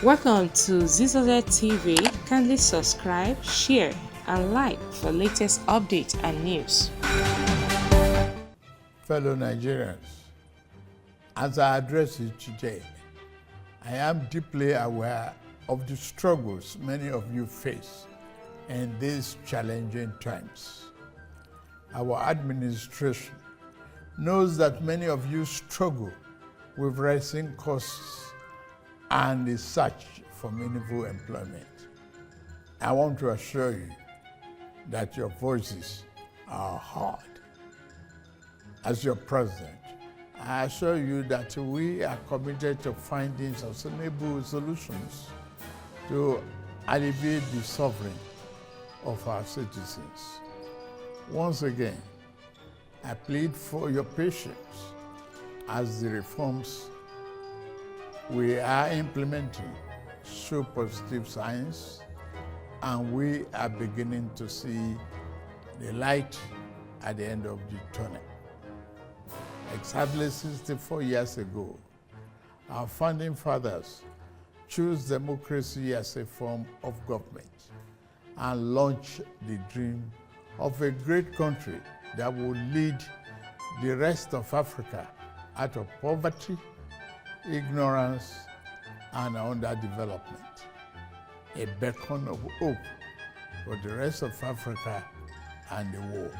Welcome to Zisodel TV. Kindly subscribe, share, and like for latest updates and news. Fellow Nigerians, as I address you today, I am deeply aware of the struggles many of you face in these challenging times. Our administration knows that many of you struggle with rising costs and the search for meaningful employment. I want to assure you that your voices are heard. As your president, I assure you that we are committed to finding sustainable solutions to alleviate the suffering of our citizens. Once again, I plead for your patience as the reforms we are implementing show positive signs, and we are beginning to see the light at the end of the tunnel. Exactly 64 years ago, our founding fathers chose democracy as a form of government and launched the dream of a great country that would lead the rest of Africa out of poverty, ignorance, and underdevelopment. A beacon of hope for the rest of Africa and the world.